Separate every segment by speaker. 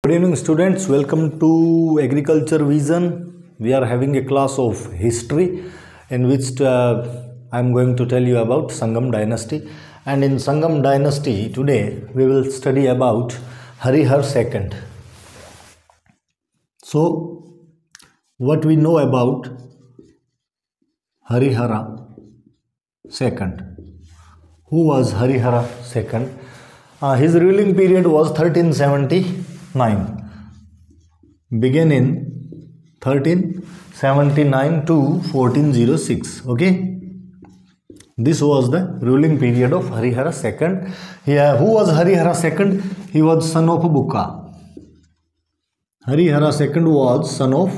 Speaker 1: Good evening students, welcome to Agriculture Vision. We are having a class of history in which I am going to tell you about Sangam dynasty, and in Sangam dynasty today we will study about Harihar II. So what we know about Harihara II? Who was Harihara II? His ruling period was 1379. Began in 1379 to 1406. Okay, this was the ruling period of Harihara II. Who was Harihara II? He was son of Bukka. Harihara II was son of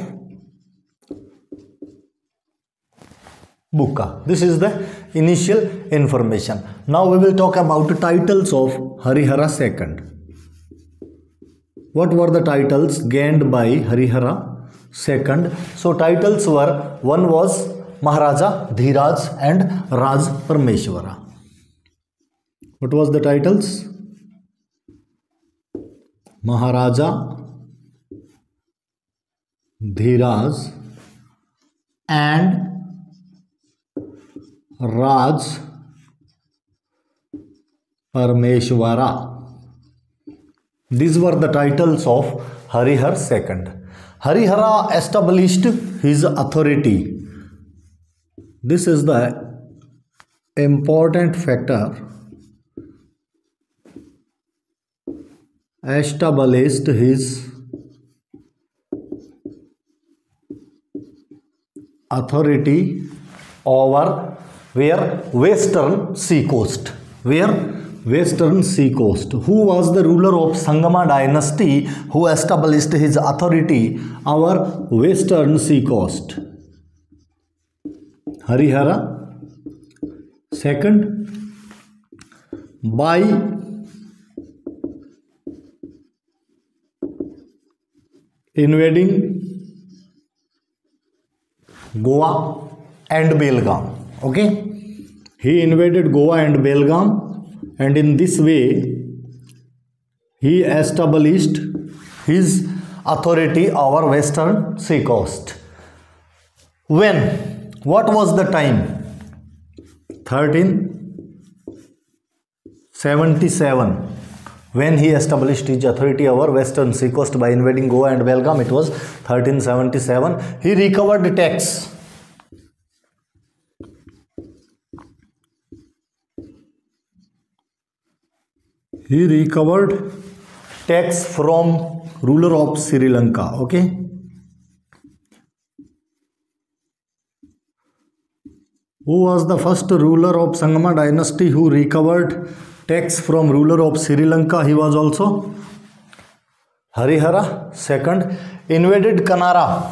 Speaker 1: Bukka. This is the initial information. Now we will talk about the titles of Harihara II. What were the titles gained by Harihara II? So titles were, one was Maharaja Dhiraj and Raj Parmeshwara. What was the titles? Maharaja Dhiraj and Raj Parmeshwara. These were the titles of Harihar II. Harihara established his authority. This is the important factor. Established his authority over where? Western sea coast. Where? Western sea coast. Who was the ruler of Sangama dynasty who established his authority over western sea coast? Harihara II. By invading Goa and Belgaum. Okay, he invaded Goa and Belgaum, and in this way he established his authority over western sea coast. When? What was the time? 1377. When he established his authority over western sea coast by invading Goa and Belgaum, it was 1377. He recovered tax. He recovered tax from ruler of Sri Lanka. Okay. Who was the first ruler of Sangama dynasty who recovered tax from ruler of Sri Lanka? He was also Harihara II. Invaded Kanara.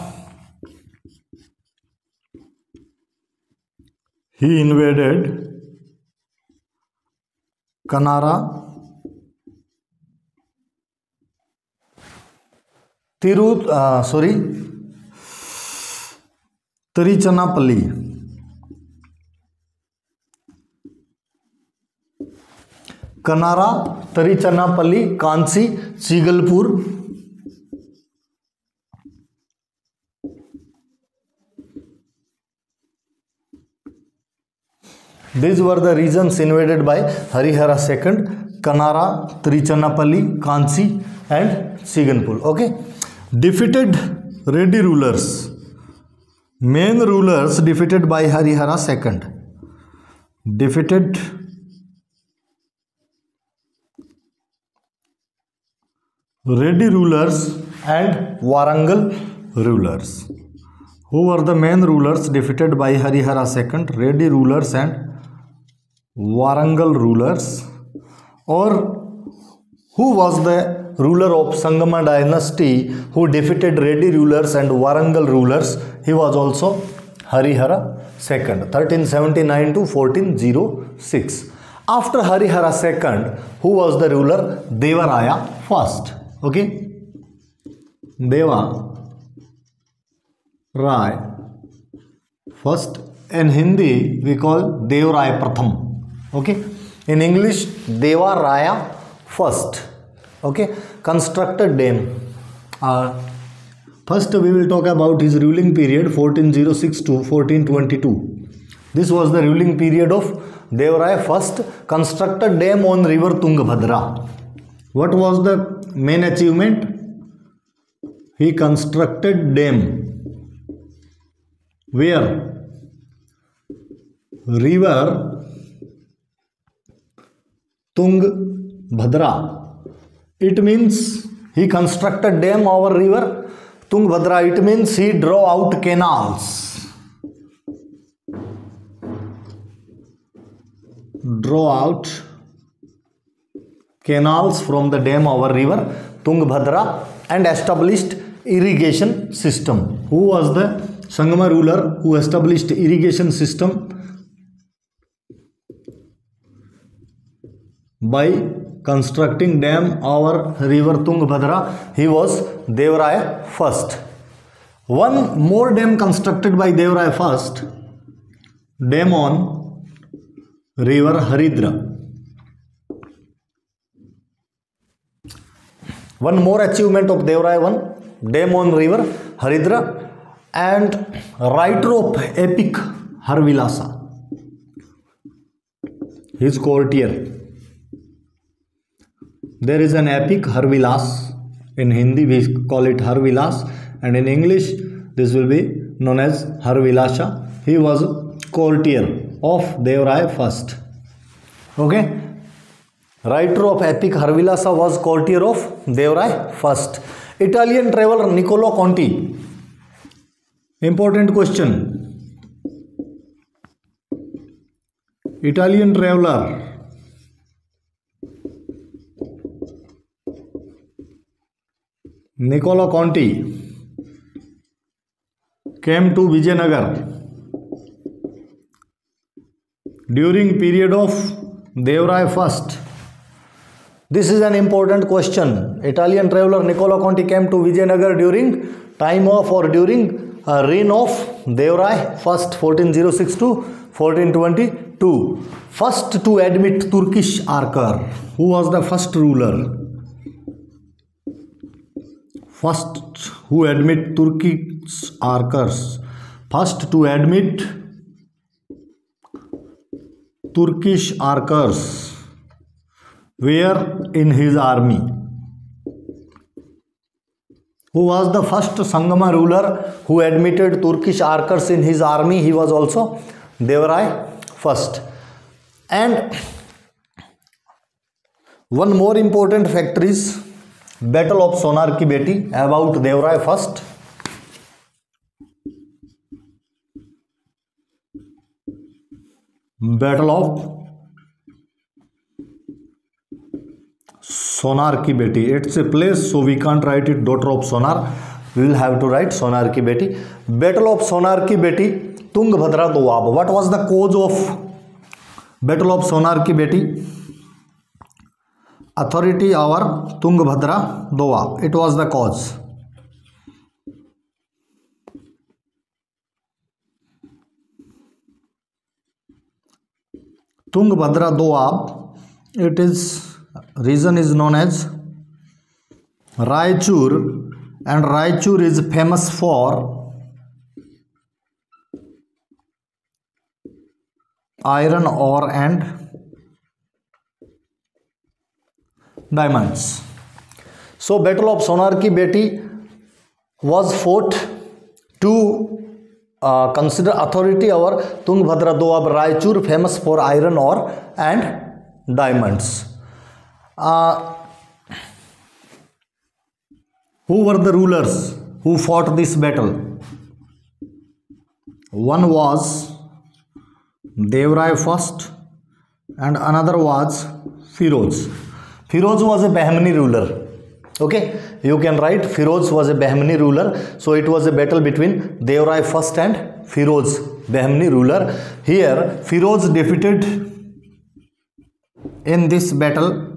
Speaker 1: He invaded Kanara. Tiruchanapalli. Kanara, Tiruchanapalli, Kanchi, Chigalpur. These were the regions invaded by Harihara II: Kanara, Tiruchanapalli, Kanchi and Chigalpur. Okay. Defeated Reddy rulers. Main rulers defeated by Harihara II. Defeated Reddy rulers and Warangal rulers. Who were the main rulers defeated by Harihara II? Reddy rulers and Warangal rulers. Or who was the ruler of Sangama dynasty who defeated Reddy rulers and Warangal rulers? He was also Harihara II, 1379 to 1406. After Harihara II, who was the ruler? Devaraya I. Okay, Deva Rai first. In Hindi we call Devaraya Pratham. Okay, in English Devaraya first. Okay, constructed dam. First we will talk about his ruling period 1406 to 1422. This was the ruling period of Devaraya. First constructed dam on river Tungabhadra. What was the main achievement? He constructed dam where river Tungabhadra. It means he constructed dam over river Tungabhadra. It means he draw out canals. Draw out canals from the dam over river Tungabhadra and established irrigation system. Who was the Sangama ruler who established irrigation system? By constructing dam over river Tungabhadra, he was Devaraya first. One more dam constructed by Devaraya first, dam on river Haridra. One more achievement of Devaraya, one dam on river Haridra, and writer of epic Harvilasa, his courtier. There is an epic Harvilas. In Hindi we call it Harvilas, and in English this will be known as Harvilasha. He was courtier of Devaraya first. Okay, writer of epic Harvilasa was courtier of Devaraya first. Italian traveler Niccolo Conti. Important question. Italian traveler Niccolo Conti came to Vijayanagar during period of Devaraya first. This is an important question. Italian traveler Niccolo Conti came to Vijayanagar during time of or during reign of Devaraya first 1406 to 1422. First to admit Turkish archer. Who was the first ruler? First who admit Turkish archers. First to admit Turkish archers. Where? In his army. Who was the first Sangama ruler who admitted Turkish archers in his army? He was also Devaraya first. And one more important factor is Battle of Sonar Ki Beti about Devaraya first. Battle of Sonar Ki Beti. It's a place, so we can't write it daughter of Sonar. We will have to write Sonar Ki Beti. Battle of Sonar Ki Beti, Tungabhadra Doab. What was the cause of Battle of Sonar Ki Beti? Authority over Tungabhadra Doab. It was the cause. Tungabhadra Doab. It is region is known as Raichur, and Raichur is famous for iron ore and diamonds. So Battle of Sonar Ki Beti was fought to consider authority over Tungabhadra Doab, Raichur famous for iron ore and diamonds. Who were the rulers who fought this battle? One was Devaraya first and another was Firoz. Firoz was a Bahmani ruler. Okay, you can write Firoz was a Bahmani ruler. So it was a battle between Devaraya first and Firoz, Bahmani ruler. Here Firoz defeated in this battle.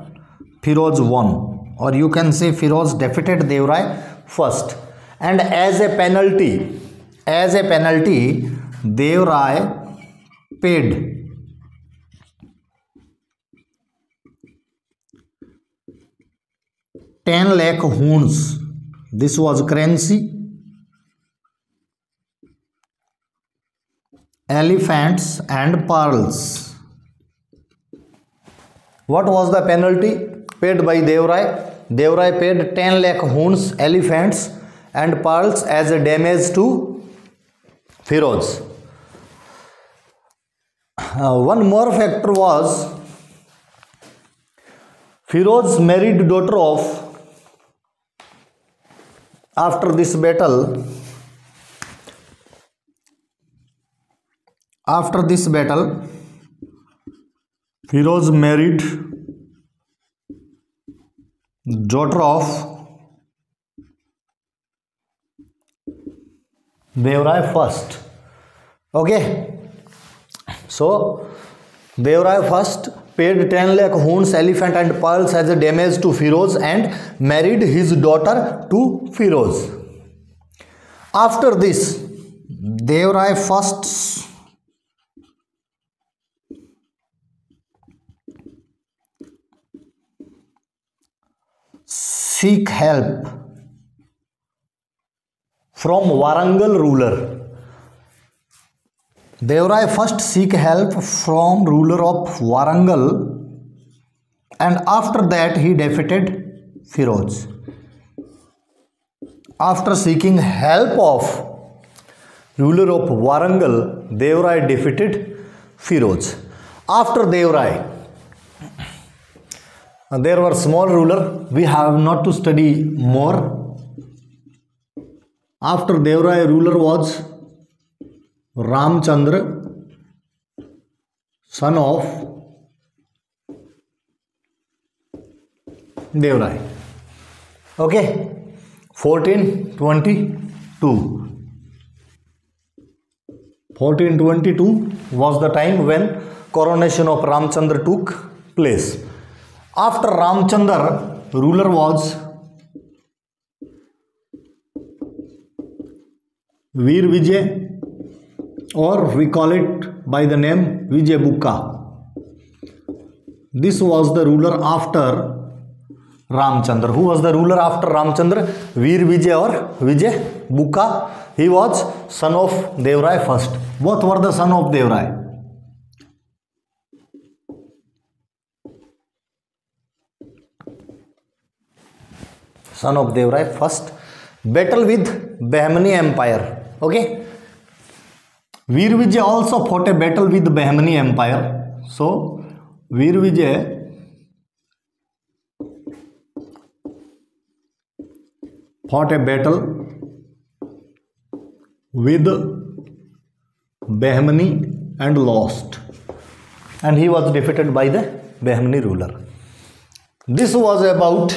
Speaker 1: Firoz won, or you can say Firoz defeated Devaraya first, and as a penalty, Devaraya paid 10 lakh hoons. This was currency. Elephants and pearls. What was the penalty paid by Devrai? Devrai paid 10 lakh hoons, elephants and pearls as a damage to Firoz. One more factor was Firoz's married daughter of, after this battle, Firoz married daughter of Devrai first. Okay. So, Devrai first paid 10 lakh hoons, elephant and pearls as a damage to Firoz and married his daughter to Firoz. After this, Devrai first seek help from Warangal ruler. Devrai first seek help from ruler of Warangal and after that he defeated Firoz. After seeking help of ruler of Warangal, Devrai defeated Firoz. After Devrai, there were small ruler. We have not to study more. After Devrai, ruler was Ramchandra, son of Devrai. Okay, 1422. 1422 was the time when coronation of Ramchandra took place. After Ramchandra, ruler was Veer Vijay, or we call it by the name Vijay Bukka. This was the ruler after Ramchandra. Who was the ruler after Ramchandra? Veer Vijay or Vijay Bukka. He was son of Devrai first. Both were the son of Devrai. Son of Devrai first. Battle with Bahmani Empire. Okay. Veer Vijay also fought a battle with Bahmani Empire. So, Veer Vijay fought a battle with Bahmani and lost. And he was defeated by the Bahmani ruler. This was about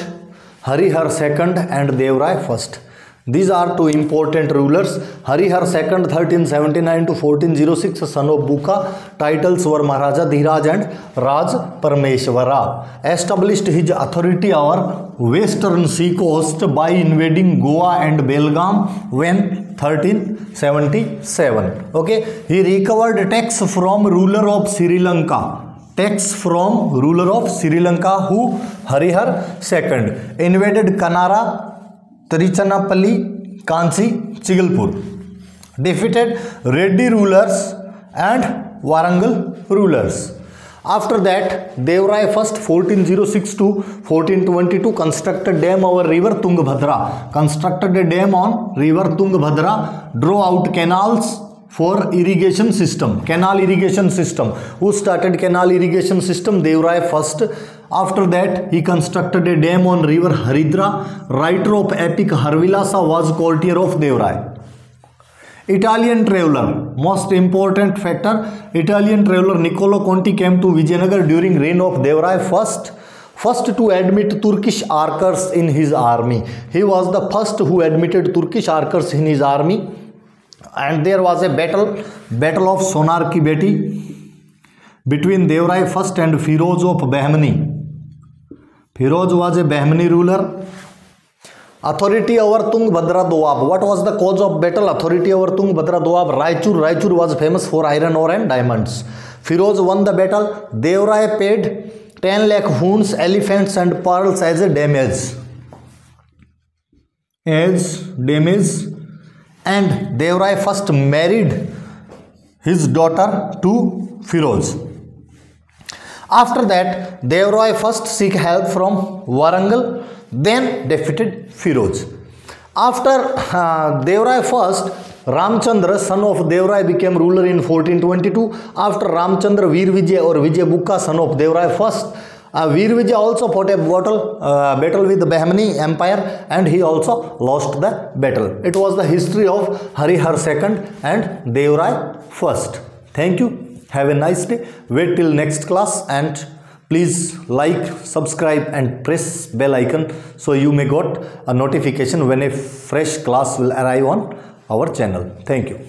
Speaker 1: Harihar II and Devrai first. These are two important rulers. Harihar II 1379 to 1406, son of Bukka. Titles were Maharaja Dhiraj and Raj Parmeshwara. Established his authority over western sea coast by invading Goa and Belgaum when 1377. Okay, he recovered tax from ruler of Sri Lanka. Tax from ruler of Sri Lanka, who Harihar II. Invaded Kanara, Trichanapalli, Kanchi, Chigalpur. Defeated Reddy rulers and Warangal rulers. After that, Devrai first 1406 to 1422 constructed dam over river Tungabhadra. Constructed a dam on river Tungabhadra, drew out canals for irrigation system. Canal irrigation system. Who started canal irrigation system? Devrai first. After that, he constructed a dam on river Haridra. Writer of epic Harvilasa was courtier of Devrai. Italian traveler, most important factor, Italian traveler Niccolo Conti came to Vijayanagar during reign of Devrai first to admit Turkish archers in his army. He was the first who admitted Turkish archers in his army. And there was a battle of Sonar Ki Beti between Devrai first and Firoz of Bahmani. Firoz was a Bahmani ruler. Authority over Tungabhadra Doab. What was the cause of battle? Authority over Tungabhadra Doab. Raichur was famous for iron ore and diamonds. Firoz won the battle. Devrai paid 10 lakh hoons, elephants and pearls as a damage. as damage, and Devrai first married his daughter to Firoz. After that, Devrai first seek help from Warangal, then defeated Firoz. After Devrai first, Ramchandra, son of Devrai, became ruler in 1422. After Ramchandra, Veer Vijay or Vijay Bukka, son of Devrai first, Veer Vijay also fought a battle with the Bahmani Empire, and he also lost the battle. It was the history of Harihar II and Devrai first. Thank you. Have a nice day. Wait till next class, and please like, subscribe and press bell icon so you may get a notification when a fresh class will arrive on our channel. Thank you.